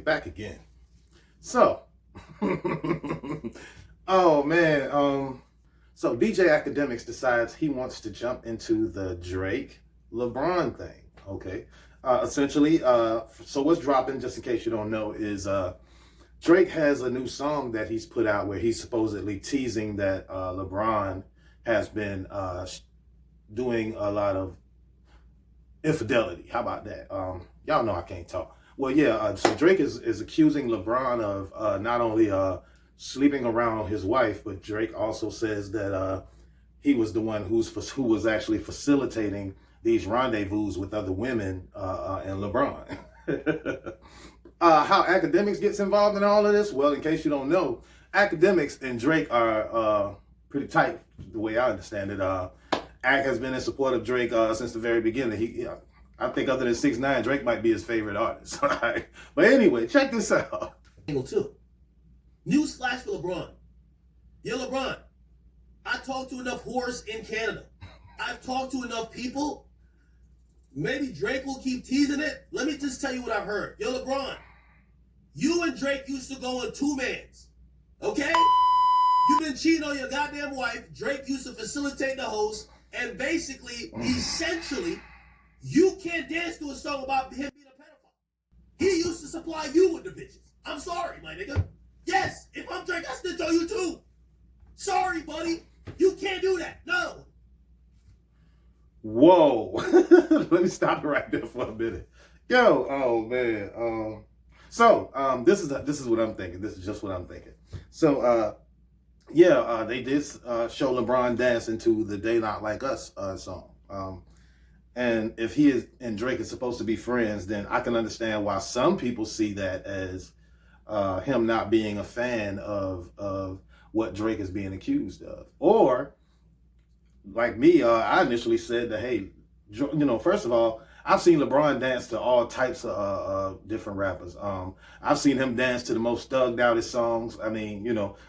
back again. So, oh man, so DJ Akademiks decides he wants to jump into the Drake LeBron thing. Okay, essentially, so what's dropping? Just in case you don't know, is Drake has a new song that he's put out where he's supposedly teasing that LeBron has been doing a lot of infidelity. How about that? Y'all know I can't talk. Well, yeah. So Drake is accusing LeBron of not only sleeping around his wife, but Drake also says that he was the one who was actually facilitating these rendezvous with other women and LeBron. How Akademiks gets involved in all of this? Well, in case you don't know, Akademiks and Drake are pretty tight, the way I understand it. Ak has been in support of Drake since the very beginning. I think other than 6ix9ine, Drake might be his favorite artist. Right? But anyway, check this out. Angle 2. Newsflash for LeBron. Yo, LeBron, I talked to enough whores in Canada. I've talked to enough people. Maybe Drake will keep teasing it. Let me just tell you what I've heard. Yo, LeBron, you and Drake used to go in two-mans. Okay? You've been cheating on your goddamn wife. Drake used to facilitate the host. And basically, essentially, you can't dance to a song about him being a pedophile. He used to supply you with the bitches. I'm sorry, my nigga. Yes, if I'm Drake, I snitch on you too. Sorry, buddy. You can't do that. No. Whoa. Let me stop it right there for a minute. Yo, oh man. This is what I'm thinking. This is just what I'm thinking. So they did show LeBron dancing to the They Not Like Us song. And if he is and Drake is supposed to be friends, then I can understand why some people see that as him not being a fan of what Drake is being accused of. Or, like me, I initially said that, hey, first of all, I've seen LeBron dance to all types of different rappers. I've seen him dance to the most thugged outest songs. I mean,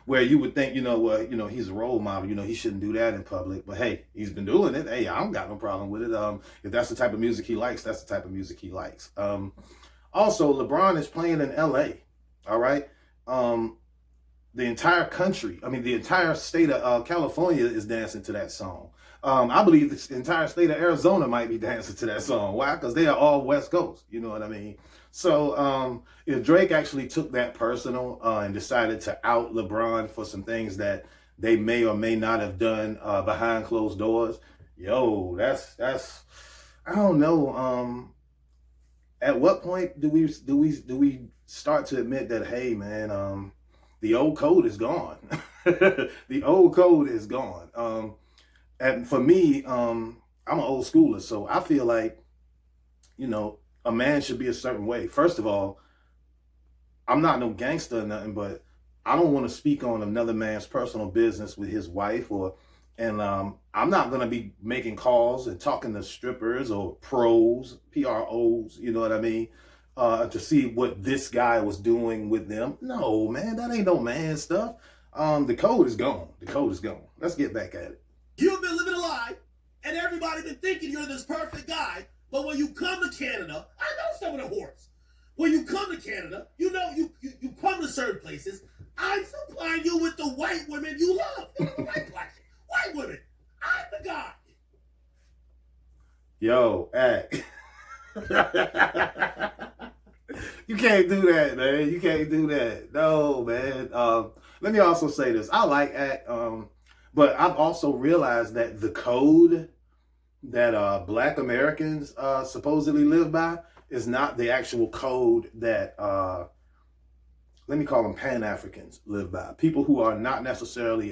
where you would think, he's a role model. He shouldn't do that in public. But hey, he's been doing it. Hey, I don't got no problem with it. If that's the type of music he likes, that's the type of music he likes. Also, LeBron is playing in L.A., all right? The entire country, the entire state of California is dancing to that song. I believe the entire state of Arizona might be dancing to that song. Why? Because they are all West Coast. You know what I mean? So if Drake actually took that personal and decided to out LeBron for some things that they may or may not have done behind closed doors, that's I don't know. At what point do we start to admit that, hey man, the old code is gone. The old code is gone. And for me, I'm an old schooler, so I feel like, a man should be a certain way. First of all, I'm not no gangster or nothing, but I don't want to speak on another man's personal business with his wife, and I'm not going to be making calls and talking to strippers or pros, PROs, you know what I mean, to see what this guy was doing with them. No, man, that ain't no man stuff. The code is gone. The code is gone. Let's get back at it. You've been living a lie, and everybody been thinking you're this perfect guy. But when you come to Canada, I know some of the whores. When you come to Canada, you come to certain places. I'm supplying you with the white women you love. You know, the white women. I'm the guy. Yo, Ak. You can't do that, man. You can't do that. No, man. Let me also say this. I like Ak, but I've also realized that the code that Black Americans supposedly live by is not the actual code that, let me call them Pan-Africans, live by. People who are not necessarily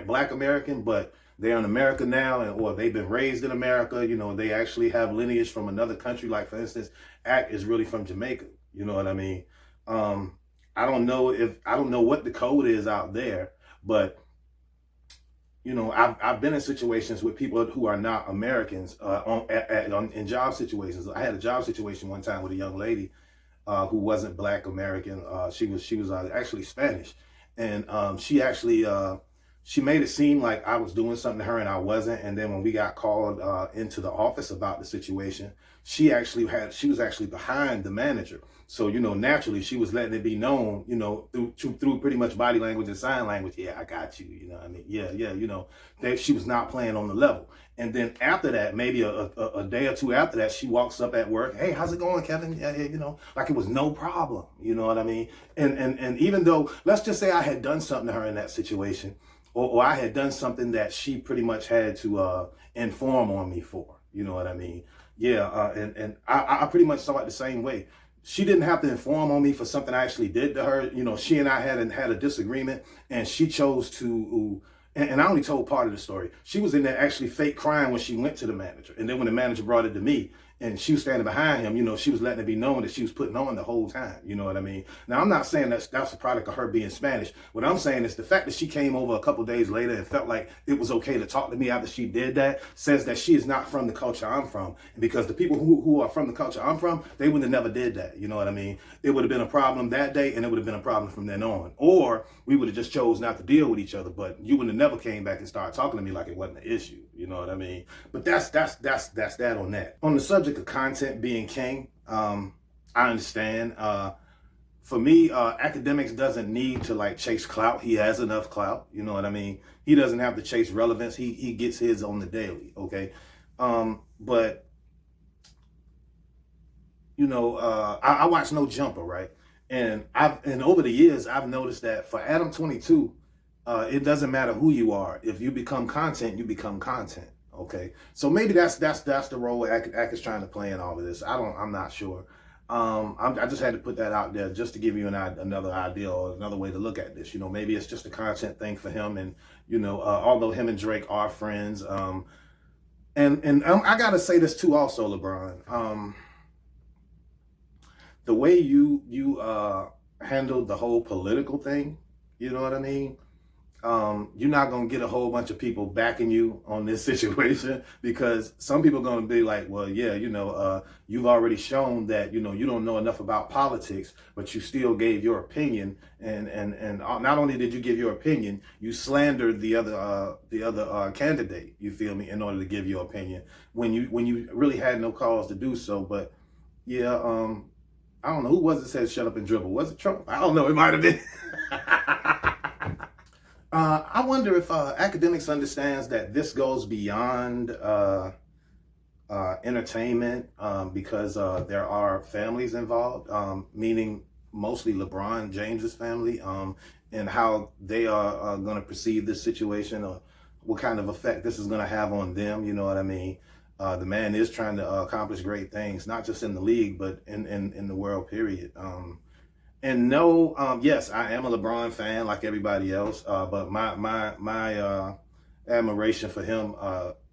Black American, but they're in America now, or they've been raised in America. They actually have lineage from another country. Like, for instance, Ak is really from Jamaica. You know what I mean? I don't know what the code is out there, but I've been in situations with people who are not Americans in job situations. I had a job situation one time with a young lady who wasn't Black American. She was actually Spanish, and she actually she made it seem like I was doing something to her and I wasn't. And then when we got called into the office about the situation, she was actually behind the manager. So, naturally she was letting it be known, through pretty much body language and sign language. Yeah, I got you. You know what I mean? Yeah, yeah. That she was not playing on the level. And then after that, maybe a day or two after that, she walks up at work. Hey, how's it going, Kevin? Yeah, like it was no problem. You know what I mean? And even though, let's just say I had done something to her in that situation, or I had done something that she pretty much had to inform on me for. You know what I mean? Yeah, and I pretty much saw it the same way. She didn't have to inform on me for something I actually did to her. She and I had a disagreement, and she chose to. And I only told part of the story. She was in there actually fake crying when she went to the manager, and then when the manager brought it to me, and she was standing behind him, she was letting it be known that she was putting on the whole time. You know what I mean? Now, I'm not saying that's a product of her being Spanish. What I'm saying is the fact that she came over a couple days later and felt like it was okay to talk to me after she did that says that she is not from the culture I'm from. Because the people who are from the culture I'm from, they would have never did that. You know what I mean? It would have been a problem that day, and it would have been a problem from then on. Or we would have just chose not to deal with each other, but you would have never came back and started talking to me like it wasn't an issue. You know what I mean? But that's that on that. On the subject of content being king, I understand. For me, Akademiks doesn't need to chase clout. He has enough clout. You know what I mean? He doesn't have to chase relevance. He gets his on the daily. Okay, but I watch No Jumper, right? And over the years I've noticed that for Adam 22. It doesn't matter who you are. If you become content, you become content. Okay, so maybe that's the role Ak is trying to play in all of this. I'm not sure. I just had to put that out there just to give you another idea or another way to look at this. Maybe it's just a content thing for him, and although him and Drake are friends, and I gotta say this too, also, LeBron. The way you handled the whole political thing, you know what I mean? You're not going to get a whole bunch of people backing you on this situation, because some people are going to be like, well, yeah, you've already shown that, you don't know enough about politics, but you still gave your opinion. And not only did you give your opinion, you slandered the other candidate, you feel me, in order to give your opinion when you really had no cause to do so. But yeah, I don't know, who was it said shut up and dribble? Was it Trump? I don't know, it might have been. I wonder if Akademiks understands that this goes beyond entertainment, because there are families involved, meaning mostly LeBron James's family, and how they are going to perceive this situation, or what kind of effect this is going to have on them. You know what I mean? The man is trying to accomplish great things, not just in the league, but in the world, period. And no, yes, I am a LeBron fan like everybody else, but my admiration for him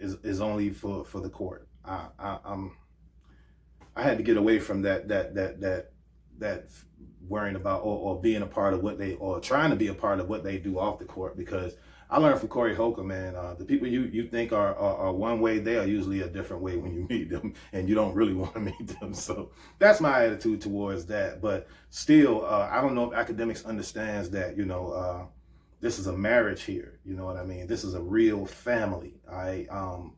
is only for the court. I had to get away from that worrying about or being a part of or trying to be a part of what they do off the court, because I learned from Corey Holcomb, man, the people you think are one way, they are usually a different way when you meet them, and you don't really want to meet them. So that's my attitude towards that. But still, I don't know if Akademiks understands that, this is a marriage here. You know what I mean? This is a real family, all right,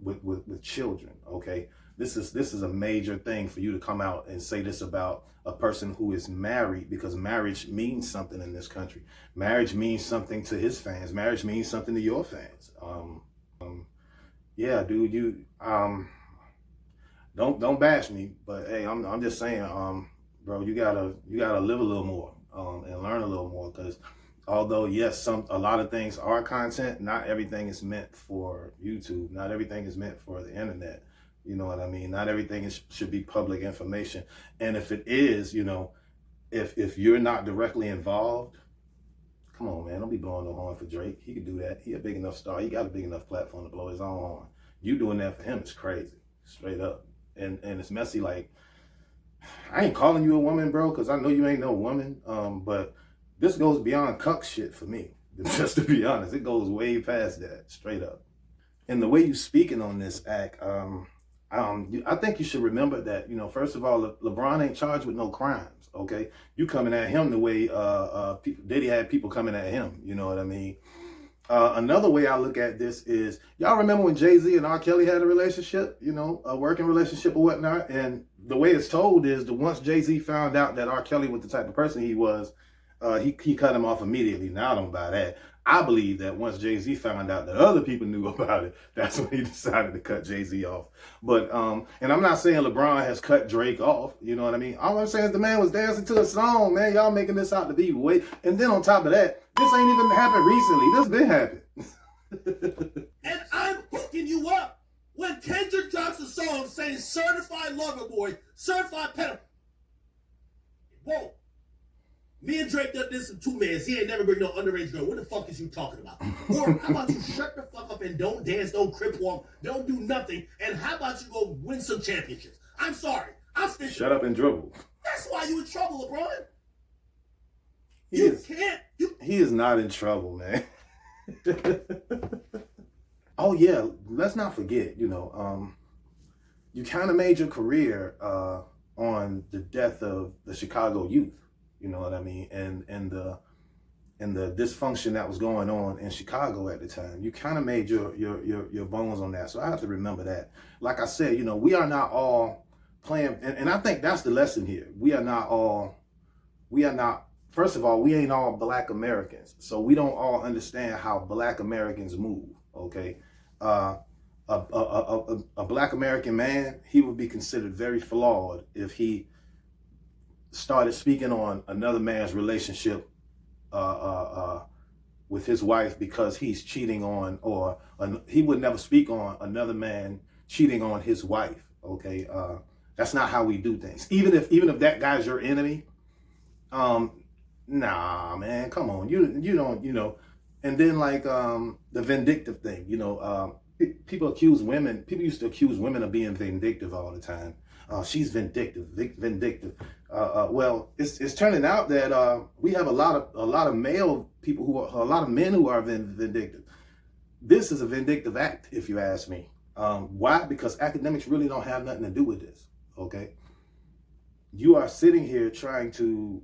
with children, okay? This is a major thing for you to come out and say this about a person who is married, because marriage means something in this country. Marriage means something to his fans. Marriage means something to your fans. Yeah, dude, you don't bash me, but hey, I'm just saying, bro, you gotta live a little more and learn a little more, because although yes, a lot of things are content, not everything is meant for YouTube. Not everything is meant for the internet. You know what I mean? Not everything should be public information. And if it is, if you're not directly involved, come on, man, don't be blowing no horn for Drake. He could do that. He a big enough star. He got a big enough platform to blow his own horn. You doing that for him is crazy, straight up. And it's messy. Like, I ain't calling you a woman, bro, because I know you ain't no woman. But this goes beyond cuck shit for me. Just to be honest, it goes way past that, straight up. And the way you speaking on this act, I think you should remember that, first of all, LeBron ain't charged with no crimes, okay? You coming at him the way Diddy had people coming at him, you know what I mean? Another way I look at this is, y'all remember when Jay-Z and R. Kelly had a relationship, you know, a working relationship or whatnot? And the way it's told is that once Jay-Z found out that R. Kelly was the type of person he was, he cut him off immediately. Now I don't buy that. I believe that once Jay-Z found out that other people knew about it, that's when he decided to cut Jay-Z off. But, and I'm not saying LeBron has cut Drake off, you know what I mean? All I'm saying is the man was dancing to a song, man. Y'all making this out to be way. And then on top of that, this ain't even happened recently. This been happening. And I'm hooking you up. When Kendrick drops a song saying certified lover boy, certified pedophile. Whoa. Me and Drake done this in 2 minutes. He ain't never bring no underage girl. What the fuck is you talking about? Or how about you shut the fuck up and don't dance, don't crip walk, don't do nothing, and how about you go win some championships? I'm sorry. I'm still Shut up and dribble. That's why you in trouble, LeBron. He is not in trouble, man. Oh yeah, let's not forget, you know, you kind of made your career on the death of the Chicago youth. You know what I mean? And the dysfunction that was going on in Chicago at the time. You kind of made your bones on that. So I have to remember that. Like I said, you know, we are not all playing, and I think that's the lesson here. We are not, first of all, we ain't all Black Americans. So we don't all understand how Black Americans move, okay? A Black American man, he would be considered very flawed if he started speaking on another man's relationship with his wife because he's cheating on, or he would never speak on another man cheating on his wife. Okay, that's not how we do things. Even if that guy's your enemy, nah, man, come on, you don't, you know. And then like the vindictive thing, you know, people used to accuse women of being vindictive all the time. She's vindictive. Well, it's turning out that we have a lot of male people a lot of men who are vindictive. This is a vindictive act, if you ask me. Why? Because academics really don't have nothing to do with this. Okay, you are sitting here trying to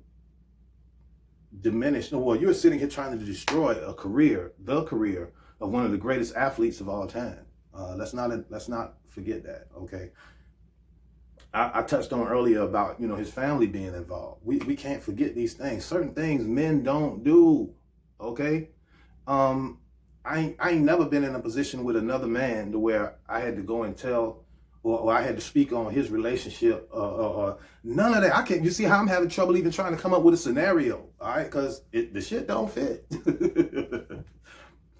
diminish. Well, you're sitting here trying to destroy the career of one of the greatest athletes of all time. Let's not forget that. Okay. I touched on earlier about, you know, his family being involved. We can't forget these things. Certain things men don't do. Okay. I ain't never been in a position with another man to where I had to go and tell, or I had to speak on his relationship, or none of that. I can't. You see how I'm having trouble even trying to come up with a scenario, all right? Because the shit don't fit.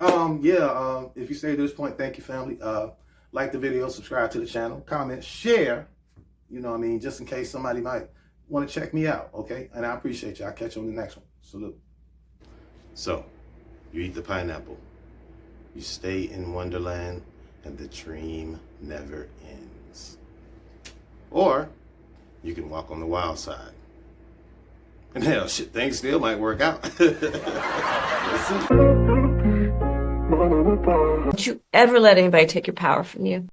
If you stayed to this point, thank you, family. Like the video, subscribe to the channel, comment, share. You know what I mean? Just in case somebody might want to check me out, okay? And I appreciate you. I'll catch you on the next one. Salute. So, you eat the pineapple. You stay in Wonderland, and the dream never ends. Or, you can walk on the wild side. And hell, shit, things still might work out. Don't you ever let anybody take your power from you.